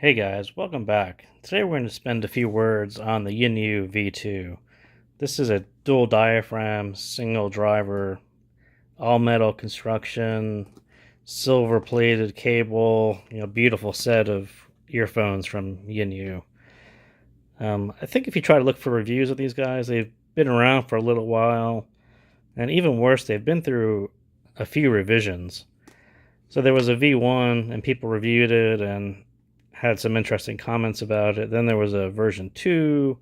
Hey guys, welcome back. Today we're going to spend a few words on the Yinyoo V2. This is a dual diaphragm, single driver, all metal construction, silver plated cable, beautiful set of earphones from Yinyoo. I think if you try to look for reviews of these guys, they've been around for a little while, and even worse, they've been through a few revisions. So there was a V1 and people reviewed it and had some interesting comments about it. Then there was a version 2,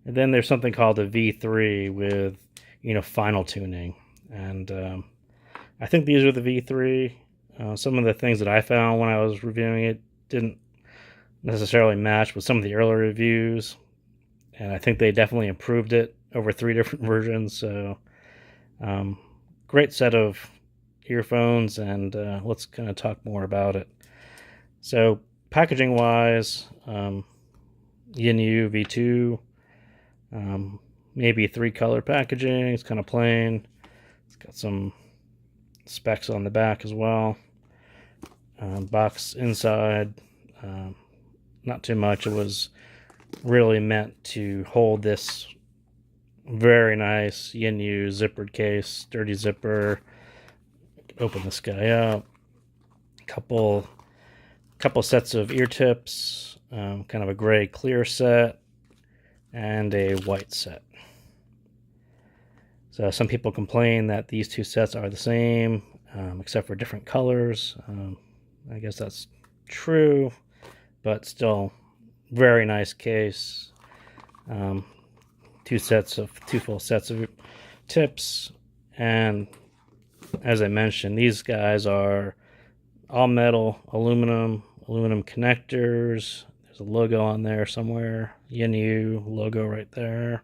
and then there's something called a V3 with, final tuning. And I think these are the V3. Some of the things that I found when I was reviewing it didn't necessarily match with some of the earlier reviews, and I think they definitely improved it over 3 different versions. So great set of earphones, and let's kind of talk more about it. So packaging wise, Yinyoo V2, maybe 3-color packaging. It's kind of plain. It's got some specs on the back as well. Box inside, not too much. It was really meant to hold this very nice Yinyoo zippered case, sturdy zipper. Open this guy up. Couple sets of ear tips, kind of a gray clear set and a white set. So some people complain that these two sets are the same, except for different colors. I guess that's true, but still very nice case. Two full sets of tips, and as I mentioned, these guys are all metal, aluminum connectors. There's a logo on there somewhere. Yinyoo logo right there.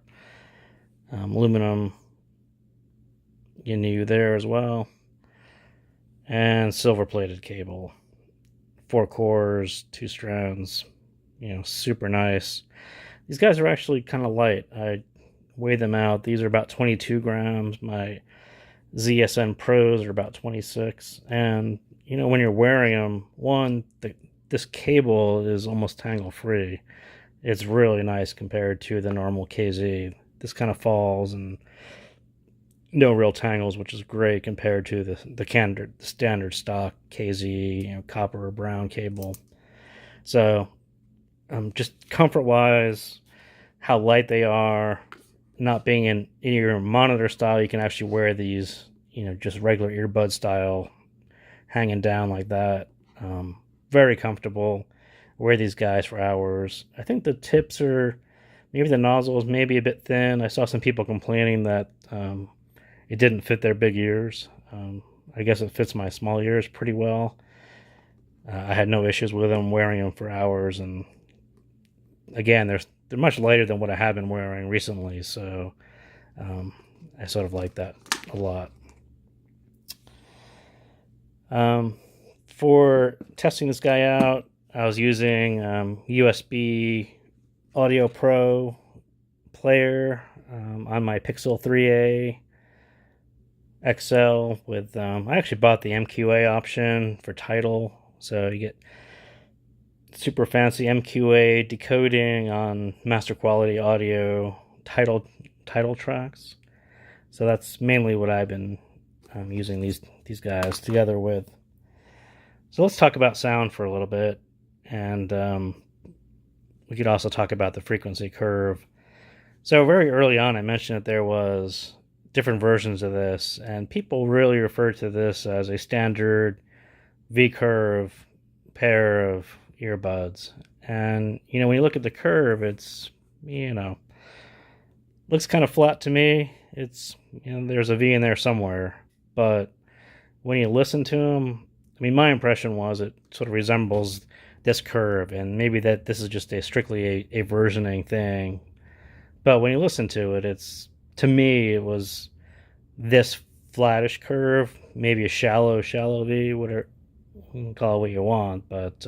Aluminum Yinyoo there as well. And silver plated cable. 4 cores, 2 strands. Super nice. These guys are actually kind of light. I weighed them out. These are about 22 grams. My ZSN Pros are about 26. And when you're wearing them, this cable is almost tangle free. It's really nice compared to the normal KZ. This kind of falls and no real tangles, which is great compared to the standard stock KZ, copper or brown cable. So just comfort wise, how light they are, not being in your monitor style, you can actually wear these, just regular earbud style, hanging down like that. Very comfortable. Wear these guys for hours. I think the tips are, maybe the nozzle is maybe a bit thin. I saw some people complaining that it didn't fit their big ears. I guess it fits my small ears pretty well. I had no issues with them, wearing them for hours, and again, they're much lighter than what I have been wearing recently, so I sort of like that a lot. For testing this guy out, I was using USB Audio Pro player on my Pixel 3a XL with, I actually bought the MQA option for Tidal, so you get super fancy MQA decoding on master quality audio title tracks. So that's mainly what I've been using these guys together with. So let's talk about sound for a little bit, and we could also talk about the frequency curve. So very early on, I mentioned that there was different versions of this, and people really refer to this as a standard V-curve pair of earbuds. And when you look at the curve, it's looks kind of flat to me. It's there's a V in there somewhere, but when you listen to them, my impression was it sort of resembles this curve, and maybe that this is just strictly a versioning thing. But when you listen to it, to me it was this flattish curve, maybe a shallow V, whatever, you can call it what you want, but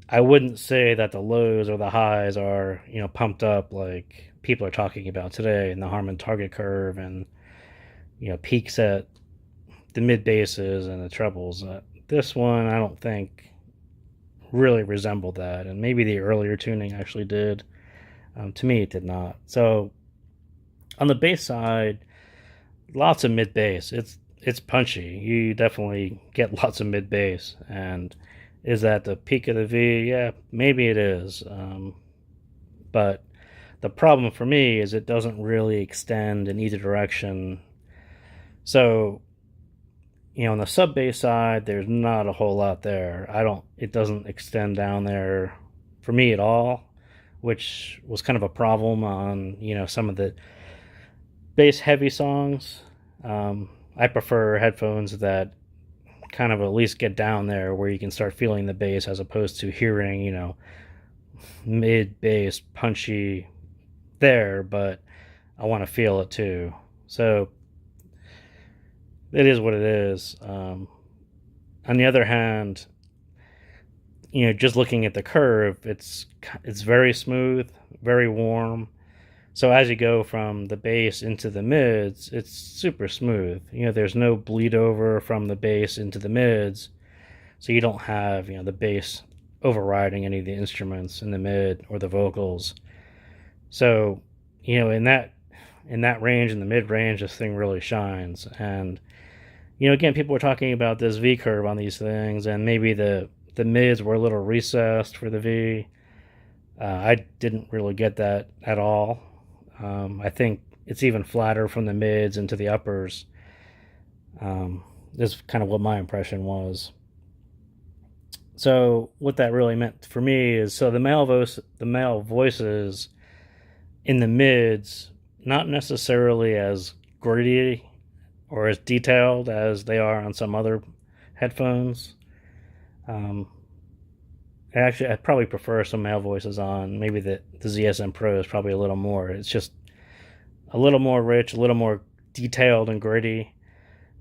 I wouldn't say that the lows or the highs are pumped up like people are talking about today in the Harman Target curve, and peaks at the mid basses and the trebles. This one I don't think really resembled that, and maybe the earlier tuning actually did. To me, it did not. So on the bass side, lots of mid bass. It's punchy. You definitely get lots of mid bass. And is that the peak of the V? Yeah, maybe it is. But the problem for me is it doesn't really extend in either direction. So, on the sub bass side, there's not a whole lot there. It doesn't extend down there for me at all, which was kind of a problem on, some of the bass heavy songs. I prefer headphones that kind of at least get down there where you can start feeling the bass as opposed to hearing, mid bass punchy there, but I want to feel it too. So it is what it is. On the other hand, just looking at the curve, it's very smooth, very warm. So as you go from the bass into the mids, it's super smooth. There's no bleed over from the bass into the mids, so you don't have the bass overriding any of the instruments in the mid or the vocals. So in that range, in the mid range, this thing really shines. And again, people were talking about this V curve on these things, and maybe the mids were a little recessed for the V. I didn't really get that at all. I think it's even flatter from the mids into the uppers. This is kind of what my impression was. So what that really meant for me is, so the male voices in the mids, not necessarily as gritty or as detailed as they are on some other headphones. Actually, I probably prefer some male voices on maybe the ZSM Pro is probably a little more. It's just a little more rich, a little more detailed and gritty.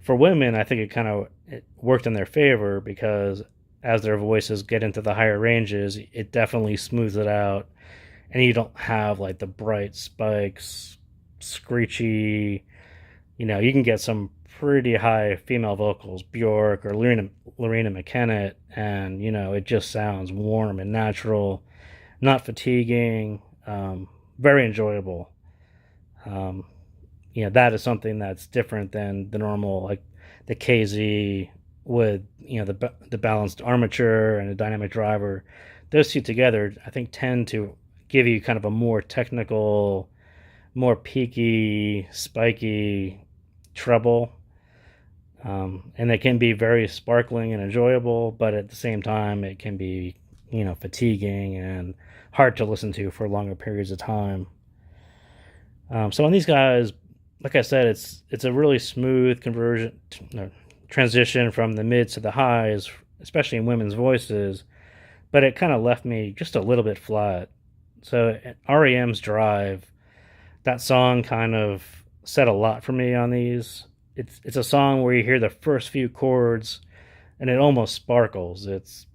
For women, I think it worked in their favor because as their voices get into the higher ranges, it definitely smooths it out, and you don't have like the bright spikes, screechy. You can get some pretty high female vocals, Bjork or Lorena McKennitt, and it just sounds warm and natural, not fatiguing, very enjoyable. That is something that's different than the normal, like the KZ with the balanced armature and the dynamic driver. Those two together, I think, tend to give you kind of a more technical, more peaky, spiky treble. And they can be very sparkling and enjoyable, but at the same time, it can be, fatiguing and hard to listen to for longer periods of time. So on these guys, like I said, it's a really smooth transition from the mids to the highs, especially in women's voices, but it kind of left me just a little bit flat. So REM's Drive, that song kind of said a lot for me on these. It's a song where you hear the first few chords and it almost sparkles. It's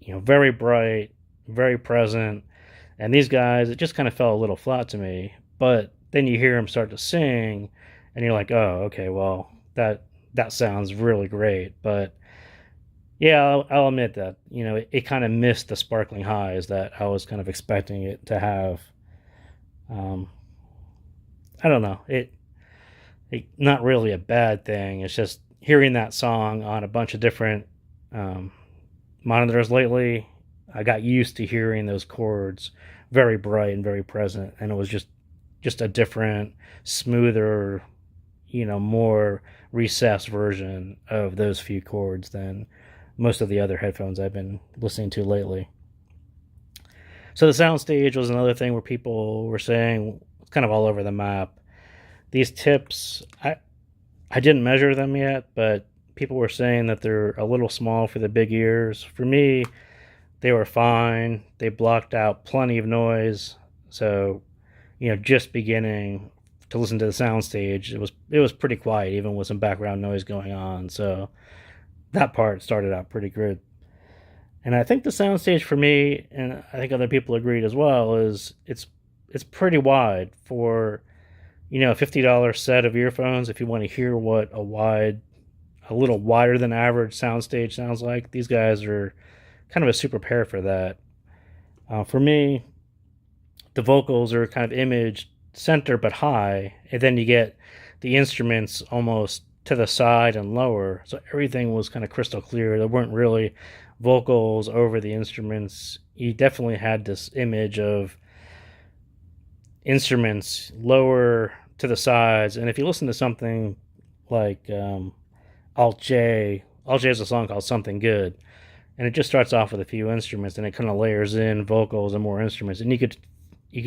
very bright, very present, and these guys, it just kind of fell a little flat to me. But then you hear them start to sing, and you're like, oh, okay, well that sounds really great. But yeah, I'll admit that it kind of missed the sparkling highs that I was kind of expecting it to have. I don't know. Not really a bad thing. It's just hearing that song on a bunch of different monitors lately. I got used to hearing those chords very bright and very present, and it was just a different, smoother, more recessed version of those few chords than most of the other headphones I've been listening to lately. So the soundstage was another thing where people were saying it's kind of all over the map. These tips, I didn't measure them yet, but people were saying that they're a little small for the big ears. For me, they were fine. They blocked out plenty of noise. So, just beginning to listen to the soundstage, it was pretty quiet, even with some background noise going on. So that part started out pretty good. And I think the soundstage for me, and I think other people agreed as well, is it's pretty wide for a $50 set of earphones. If you want to hear what a little wider than average soundstage sounds like, these guys are kind of a super pair for that. For me, the vocals are kind of imaged center but high, and then you get the instruments almost to the side and lower, so everything was kind of crystal clear. There weren't really vocals over the instruments. You definitely had this image of instruments lower to the sides, and if you listen to something like Alt J has a song called Something Good, and it just starts off with a few instruments, and it kind of layers in vocals and more instruments, and you could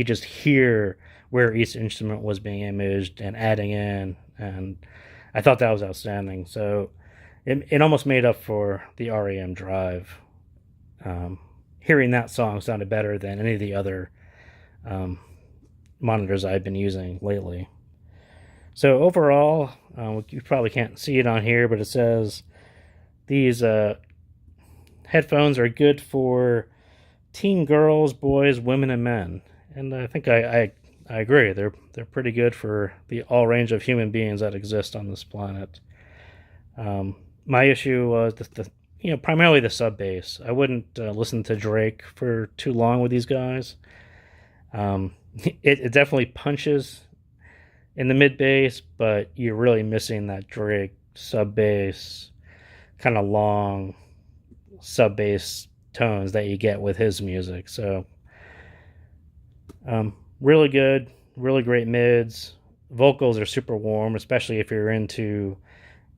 just hear where each instrument was being imaged and adding in, and I thought that was outstanding. So it almost made up for the REM drive. Hearing that song sounded better than any of the other um, monitors I've been using lately. So overall, you probably can't see it on here, but it says these headphones are good for teen girls, boys, women, and men. And I think I agree. They're pretty good for the all range of human beings that exist on this planet. My issue was primarily the sub bass. I wouldn't listen to Drake for too long with these guys. It definitely punches in the mid bass, but you're really missing that Drake sub bass, kind of long sub bass tones that you get with his music. So really good, really great mids. Vocals are super warm, especially if you're into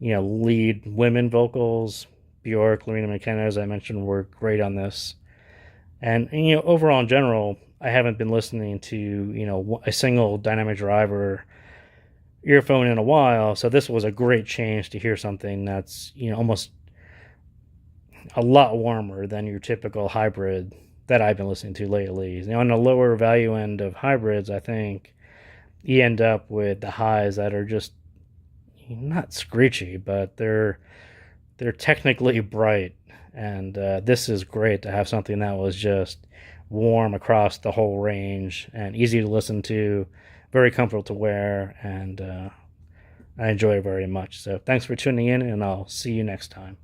lead women vocals. Bjork, Lorena McKenna, as I mentioned, were great on this. And overall in general, I haven't been listening to a single dynamic driver earphone in a while, so this was a great change to hear something that's almost a lot warmer than your typical hybrid that I've been listening to lately. On the lower value end of hybrids, I think you end up with the highs that are just not screechy, but they're technically bright. And this is great to have something that was just warm across the whole range and easy to listen to, very comfortable to wear, and I enjoy it very much. So thanks for tuning in, and I'll see you next time.